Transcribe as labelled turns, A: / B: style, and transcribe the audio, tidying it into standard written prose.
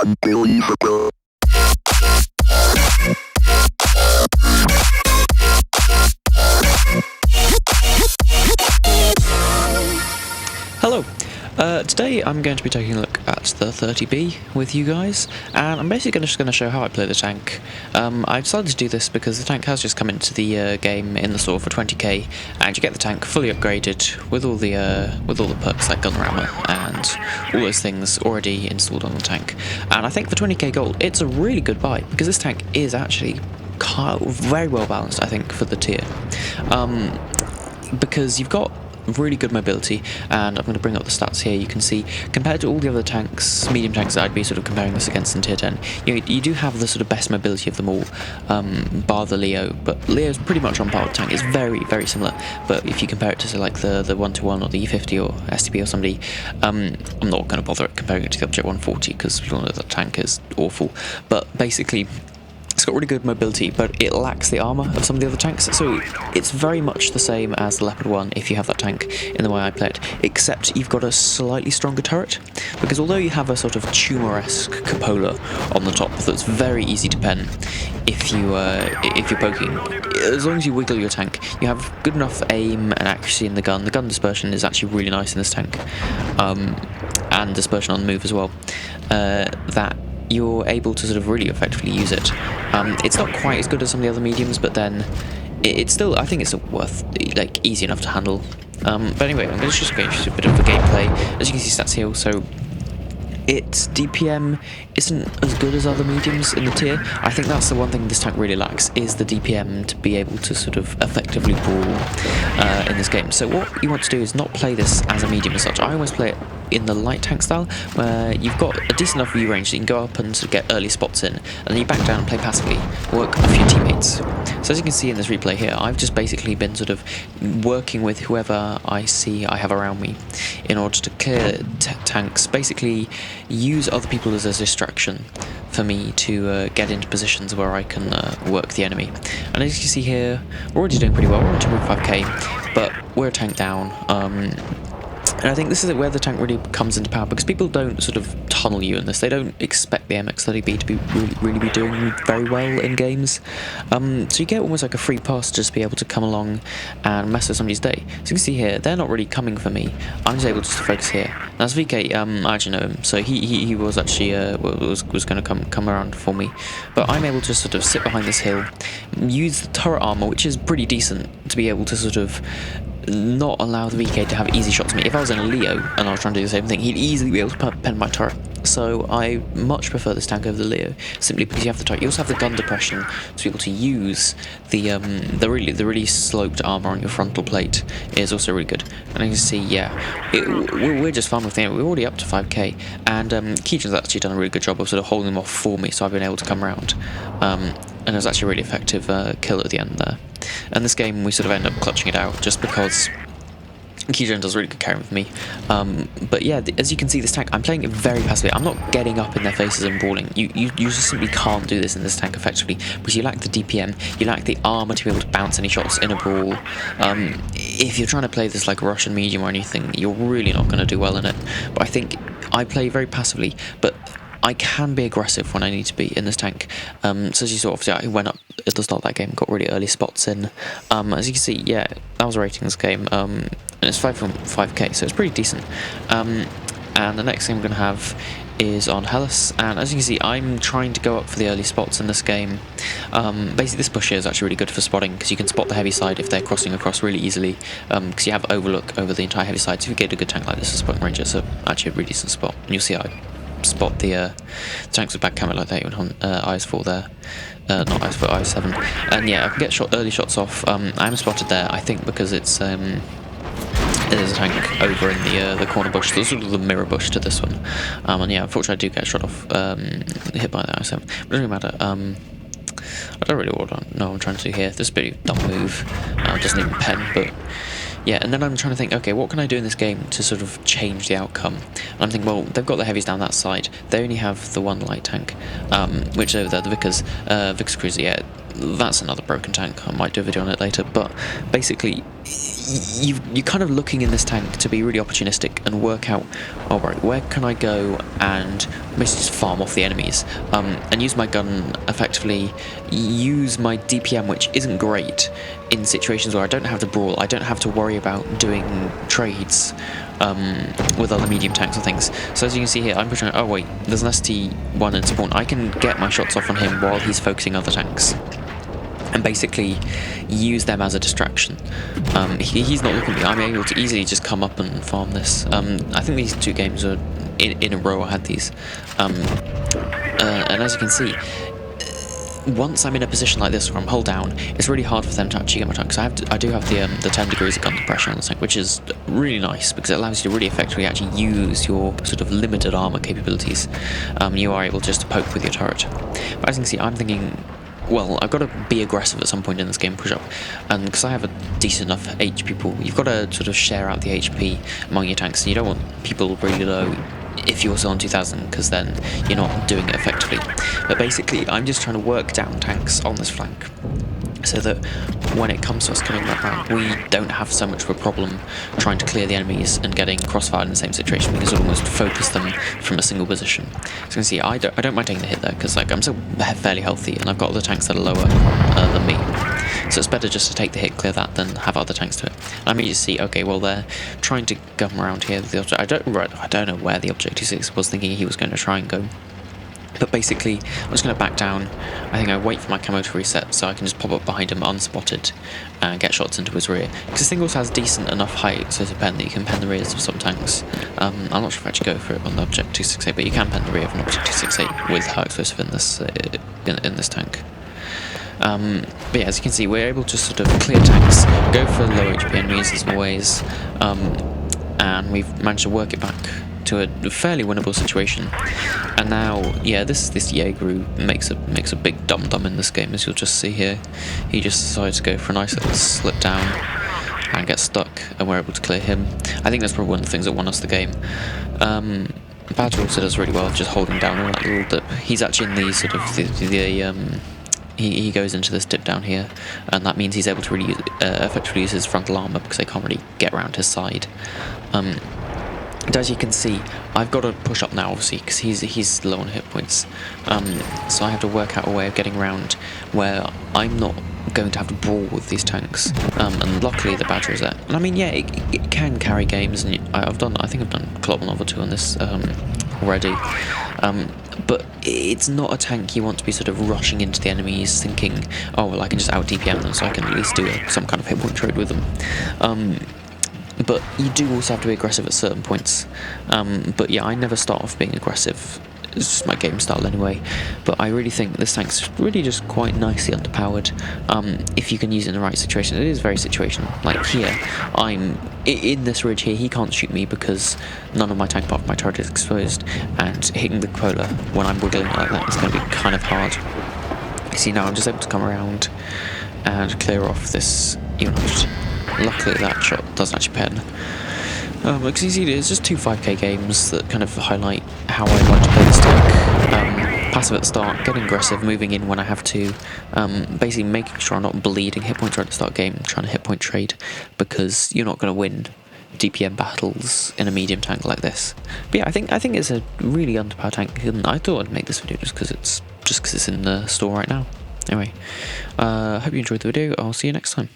A: unbelievable.
B: Hello. Today I'm going to be taking a look at the 30B with you guys, and I'm basically just going to show how I play the tank. I decided to do this because the tank has just come into the game in the store for 20k, and you get the tank fully upgraded with all the perks like gun rammer and all those things already installed on the tank. And I think for 20k gold, it's a really good buy because this tank is actually very well balanced, I think, for the tier. Because you've got really good mobility, and I'm going to bring up the stats here. You can see, compared to all the other tanks, medium tanks that I'd be sort of comparing this against in tier 10, you do have the sort of best mobility of them all, bar the Leo, but Leo's pretty much on par with the tank. It's very, very similar, but if you compare it to, say, like the 121 or the E50 or STB or somebody, I'm not going to bother comparing it to the Object 140 because we all know that tank is awful, but basically it's got really good mobility, but it lacks the armour of some of the other tanks, so it's very much the same as the Leopard 1 if you have that tank in the way I play it, except you've got a slightly stronger turret, because although you have a sort of tumor-esque cupola on the top that's very easy to pen if you're poking, as long as you wiggle your tank, you have good enough aim and accuracy in the gun. The gun dispersion is actually really nice in this tank, and dispersion on the move as well, that you're able to sort of really effectively use it. It's not quite as good as some of the other mediums, but then it's still, I think it's still worth, like, easy enough to handle. But anyway, I'm just going to show you a bit of the gameplay. As you can see, stats here, so its DPM isn't as good as other mediums in the tier. I think that's the one thing this tank really lacks, is the DPM to be able to sort of effectively brawl in this game. So what you want to do is not play this as a medium as such. I always play it in the light tank style, where you've got a decent enough view range that you can go up and sort of get early spots in, and then you back down and play passively, work with your teammates. So as you can see in this replay here, I've just basically been sort of working with whoever I see I have around me in order to clear tanks, basically use other people as a distraction for me to get into positions where I can work the enemy. And as you can see here, we're already doing pretty well. We're on 2.5k, but we're a tank down. And I think this is where the tank really comes into power, because people don't sort of tunnel you in this. They don't expect the MX-30B to be really be doing very well in games. So you get almost like a free pass to just be able to come along and mess with somebody's day. So you can see here, they're not really coming for me. I'm just able to focus here. Now this VK, I actually know him, so he was actually was going to come around for me. But I'm able to sort of sit behind this hill, use the turret armor, which is pretty decent, to be able to sort of not allow the VK to have easy shots at me. If I was in a Leo and I was trying to do the same thing, he'd easily be able to pen my turret. So I much prefer this tank over the Leo, simply because you have the turret. You also have the gun depression to be able to use the really sloped armor on your frontal plate is also really good. And you can see, yeah, we're just fun with it. We're already up to 5k, and Keejan's actually done a really good job of sort of holding them off for me, so I've been able to come around. And it was actually a really effective kill at the end there. And this game we sort of end up clutching it out just because Keejan does really good carrying with me. But yeah, as you can see, this tank, I'm playing it very passively. I'm not getting up in their faces and brawling. You just simply can't do this in this tank effectively, because you lack the DPM, you lack the armor to be able to bounce any shots in a brawl. If you're trying to play this like a Russian medium or anything, you're really not going to do well in it. But I think I play very passively, but I can be aggressive when I need to be in this tank. So as you saw, obviously I went up at the start of that game, got really early spots in. As you can see, yeah, that was rating this game, and it's 5.5k, so it's pretty decent. And the next game I'm going to have is on Hellas, and as you can see, I'm trying to go up for the early spots in this game. Basically this bush here is actually really good for spotting, because you can spot the heavy side if they're crossing across really easily, because you have overlook over the entire heavy side. So if you get a good tank like this, a spotting range, it's actually a really decent spot, and you'll see I spot the tanks with back camera like that on IS4 there, not IS4, IS7, and yeah, I can get early shots off. I'm spotted there, I think, because there's a tank over in the corner bush, so sort of the mirror bush to this one, and yeah, unfortunately I do get shot off, hit by the IS7, but it doesn't really matter. I don't really know what I'm trying to do here. This is a bit of a dumb move, doesn't even pen, but yeah, and then I'm trying to think, okay, what can I do in this game to sort of change the outcome? And I'm thinking, well, they've got the heavies down that side. They only have the one light tank, which over there, the Vickers Cruiser, yeah, that's another broken tank. I might do a video on it later, but basically, you're kind of looking in this tank to be really opportunistic and work out, all right, where can I go and basically just farm off the enemies, and use my gun effectively, use my DPM, which isn't great in situations where I don't have to brawl, I don't have to worry about doing trades with other medium tanks or things. So as you can see here, I'm pushing, oh wait, there's an ST1 in support, I can get my shots off on him while he's focusing other tanks, and basically use them as a distraction. He's not looking at me, I'm able to easily just come up and farm this. I think these 2 games are in a row I had these. And as you can see, once I'm in a position like this where I'm hull down, it's really hard for them to actually get my tank, because I do have the 10 degrees of gun suppression on the tank, which is really nice, because it allows you to really effectively actually use your sort of limited armour capabilities. You are able just to poke with your turret. But as you can see, I'm thinking, well, I've got to be aggressive at some point in this game, push up, and because I have a decent enough HP pool, you've got to sort of share out the HP among your tanks, and you don't want people really low if you're still on 2000, because then you're not doing it effectively. But basically, I'm just trying to work down tanks on this flank, so that when it comes to us coming back round, we don't have so much of a problem trying to clear the enemies and getting crossfired in the same situation. We can sort of almost focus them from a single position. So you can see, I don't mind taking the hit there, because like I'm still fairly healthy, and I've got other tanks that are lower than me. So it's better just to take the hit, clear that, than have other tanks do it. And I mean, you see, okay, well, they're trying to come around here with the object. I don't know where the objective 6 was, thinking he was going to try and go. But basically, I'm just going to back down. I think I wait for my camo to reset so I can just pop up behind him unspotted and get shots into his rear. Because this thing also has decent enough height so to pen that you can pen the rears of some tanks. I'm not sure if I actually go for it on the Object 268, but you can pen the rear of an Object 268 with high explosive in this tank. But yeah, as you can see, we're able to sort of clear tanks, go for low HP enemies as always, and we've managed to work it back to a fairly winnable situation. And now, yeah, this Jaeger makes a big dum-dum in this game, as you'll just see here. He just decides to go for a nice little slip down and get stuck, and we're able to clear him. I think that's probably one of the things that won us the game. Badger also does really well just holding down all that little dip. He's actually in the sort of he goes into this dip down here, and that means he's able to really effectively use his frontal armour, because they can't really get around his side. And as you can see, I've got to push up now, obviously, because he's low on hit points. So I have to work out a way of getting around where I'm not going to have to brawl with these tanks. And luckily the Badger is there. And I mean, yeah, it can carry games, and I think I've done Club 1 or 2 on this already. But it's not a tank you want to be sort of rushing into the enemies thinking, oh, well, I can just out DPM them so I can at least do some kind of hit point trade with them. But you do also have to be aggressive at certain points. But yeah, I never start off being aggressive. It's just my game style anyway. But I really think this tank's really just quite nicely underpowered. If you can use it in the right situation. It is very situational. Like here, I'm in this ridge here, he can't shoot me because none of my tank part of my turret is exposed, and hitting the cupola when I'm wiggling like that is going to be kind of hard. You see, now I'm just able to come around and clear off this unit. Luckily that shot doesn't actually pen. Because you see, it's just 2 5k games that kind of highlight how I like to play this tank. Passive at the start, getting aggressive, moving in when I have to, basically making sure I'm not bleeding hit points right at the start game, trying to hit point trade, because you're not going to win DPM battles in a medium tank like this. But yeah, I think it's a really underpowered tank, and I thought I'd make this video just because it's in the store right now. Anyway, hope you enjoyed the video. I'll see you next time.